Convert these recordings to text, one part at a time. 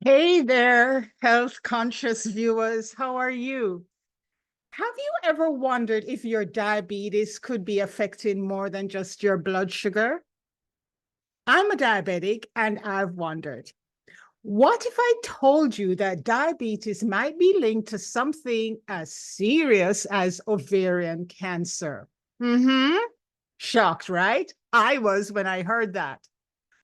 Hey there, health conscious viewers. How are you? Have you ever wondered if your diabetes could be affecting more than just your blood sugar? I'm a diabetic and I've wondered. What if I told you that diabetes might be linked to something as serious as ovarian cancer? Mm-hmm. Shocked, right? I was when I heard that.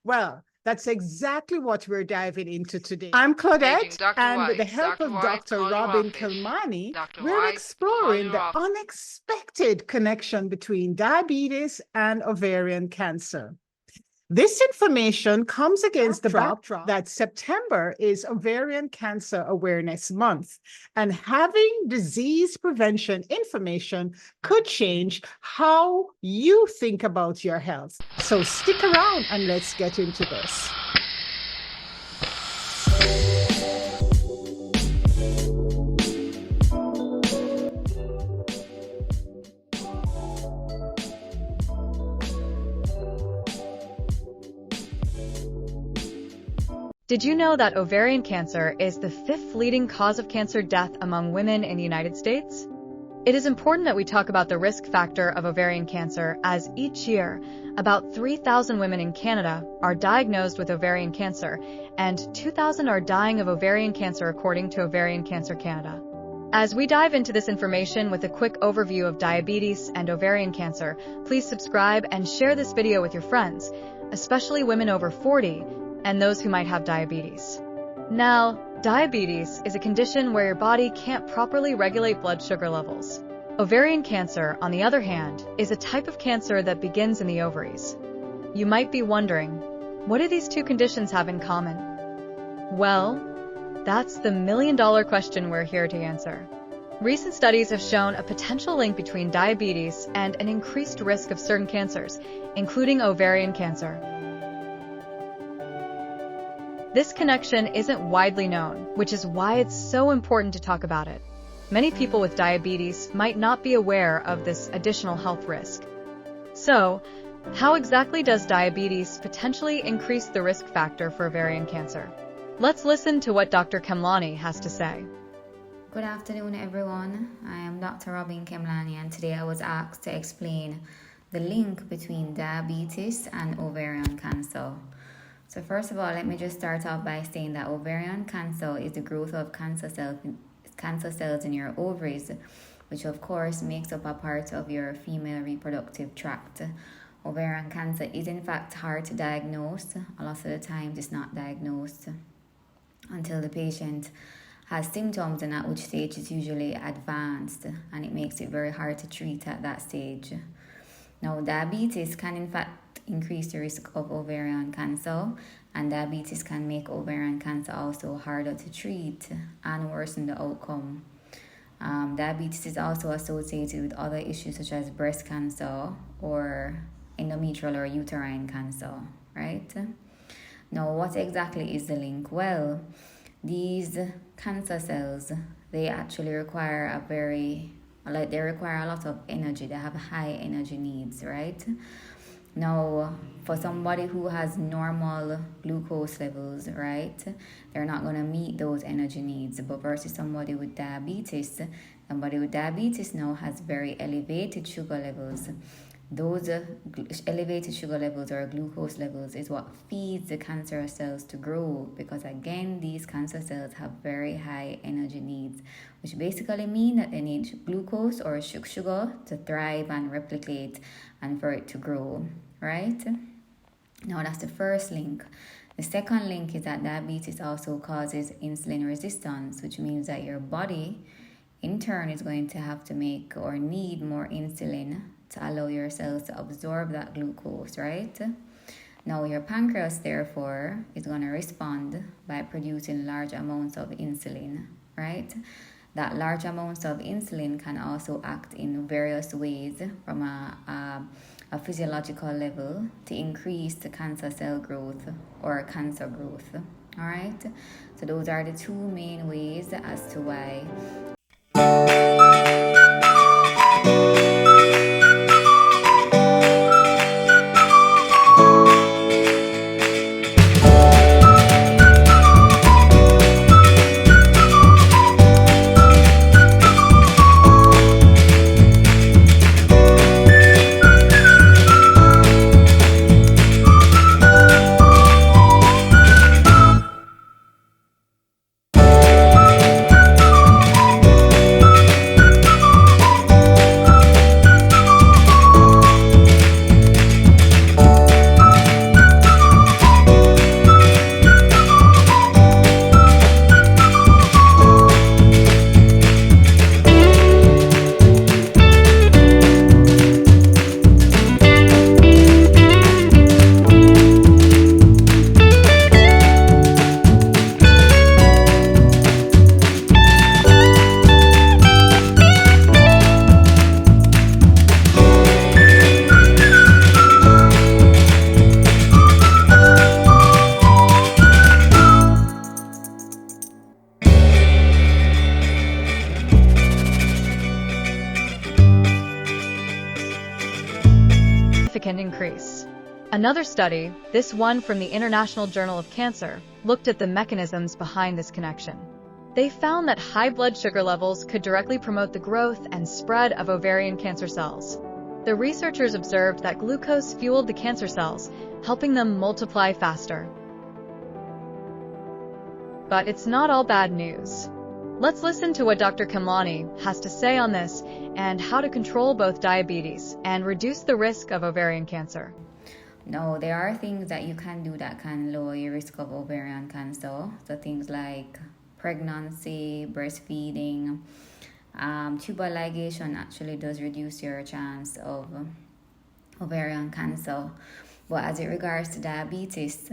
Well, that's exactly what we're diving into today. I'm Paging Claudette, Dr. and with the White. help Dr. of White, Dr. call your Robyn office. Khelmani, Dr. we're White, call exploring your the office. unexpected connection between diabetes and ovarian cancer. This information comes against the backdrop that September is Ovarian Cancer Awareness Month, and having disease prevention information could change how you think about your health. So stick around and let's get into this. Did you know that ovarian cancer is the fifth leading cause of cancer death among women in the United States? It is important that we talk about the risk factor of ovarian cancer, as each year, about 3,000 women in Canada are diagnosed with ovarian cancer, and 2,000 are dying of ovarian cancer according to Ovarian Cancer Canada. As we dive into this information with a quick overview of diabetes and ovarian cancer, please subscribe and share this video with your friends, especially women over 40 and those who might have diabetes. Now, diabetes is a condition where your body can't properly regulate blood sugar levels. Ovarian cancer, on the other hand, is a type of cancer that begins in the ovaries. You might be wondering, what do these two conditions have in common? Well, that's the million-dollar question we're here to answer. Recent studies have shown a potential link between diabetes and an increased risk of certain cancers, including ovarian cancer. This connection isn't widely known, which is why it's so important to talk about it. Many people with diabetes might not be aware of this additional health risk. So, how exactly does diabetes potentially increase the risk factor for ovarian cancer? Let's listen to what Dr. Khelmani has to say. Good afternoon, everyone. I am Dr. Robyn Khelmani, and today I was asked to explain the link between diabetes and ovarian cancer. So first of all, let me just start off by saying that ovarian cancer is the growth of cancer cells in your ovaries, which of course makes up a part of your female reproductive tract. Ovarian cancer is in fact hard to diagnose. A lot of the time it's not diagnosed until the patient has symptoms, and at which stage it's usually advanced, and it makes it very hard to treat at that stage. Now, diabetes can in fact increase the risk of ovarian cancer, and diabetes can make ovarian cancer also harder to treat and worsen the outcome. Diabetes is also associated with other issues such as breast cancer or endometrial or uterine cancer, right? Now, what exactly is the link? Well, these cancer cells, they actually require they require a lot of energy. They have high energy needs, right? Now, for somebody who has normal glucose levels, right, they're not going to meet those energy needs. But versus somebody with diabetes now has very elevated sugar levels. Those elevated sugar levels or glucose levels is what feeds the cancer cells to grow, because again, these cancer cells have very high energy needs, which basically mean that they need glucose or sugar to thrive and replicate and for it to grow, right? Now that's the first link. The second link is that diabetes also causes insulin resistance, which means that your body in turn is going to have to make or need more insulin to allow your cells to absorb that glucose, right? Now your pancreas therefore is going to respond by producing large amounts of insulin, right? That large amounts of insulin can also act in various ways from a physiological level to increase the cancer cell growth or cancer growth. All right, so those are the two main ways as to why significant increase. Another study, this one from the International Journal of Cancer, looked at the mechanisms behind this connection. They found that high blood sugar levels could directly promote the growth and spread of ovarian cancer cells. The researchers observed that glucose fueled the cancer cells, helping them multiply faster. But it's not all bad news. Let's listen to what Dr. Khelmani has to say on this and how to control both diabetes and reduce the risk of ovarian cancer. No, there are things that you can do that can lower your risk of ovarian cancer. So things like pregnancy, breastfeeding, tubal ligation actually does reduce your chance of ovarian cancer. But as it regards to diabetes,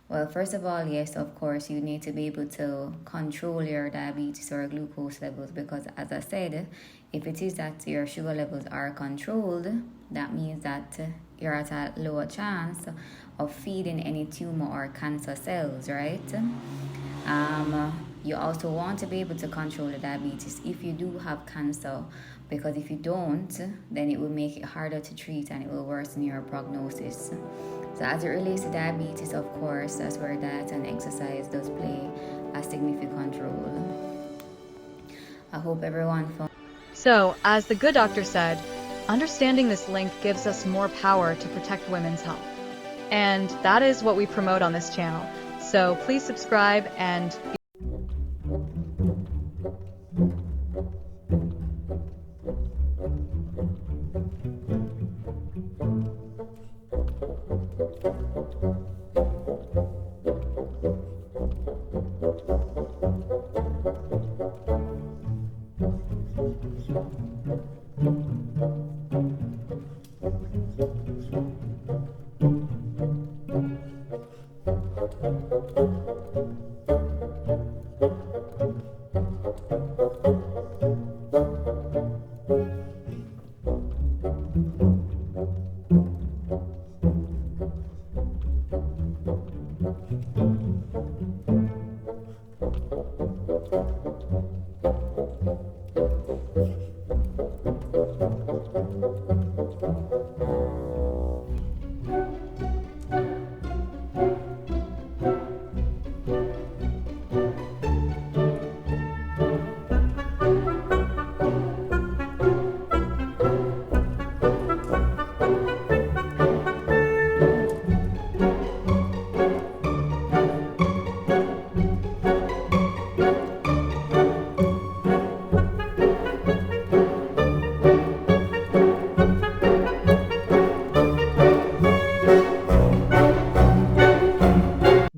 well, first of all, yes, of course, you need to be able to control your diabetes or glucose levels because, as I said, if it is that your sugar levels are controlled, that means that you're at a lower chance of feeding any tumor or cancer cells, right? You also want to be able to control the diabetes if you do have cancer, because if you don't, then it will make it harder to treat and it will worsen your prognosis. So as it relates to diabetes, of course, that's where diet and exercise does play a significant role. I hope everyone found. So, as the good doctor said, understanding this link gives us more power to protect women's health. And that is what we promote on this channel. So please subscribe and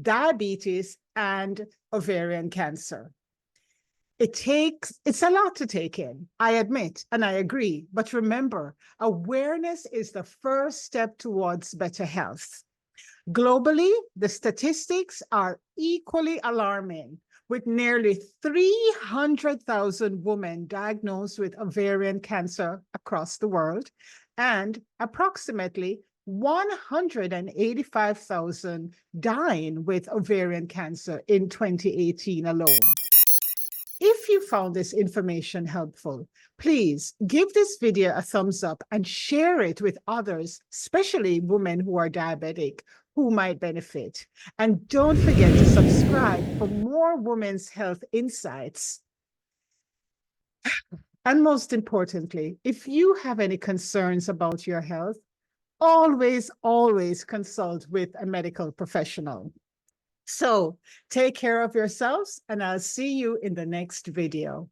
diabetes and ovarian cancer. It's a lot to take in, I admit, and I agree. But remember, awareness is the first step towards better health. Globally, the statistics are equally alarming, with nearly 300,000 women diagnosed with ovarian cancer across the world, and approximately 185,000 dying with ovarian cancer in 2018 alone. If you found this information helpful, please give this video a thumbs up and share it with others, especially women who are diabetic, who might benefit. And don't forget to subscribe for more women's health insights. And most importantly, if you have any concerns about your health, always consult with a medical professional. So take care of yourselves, and I'll see you in the next video.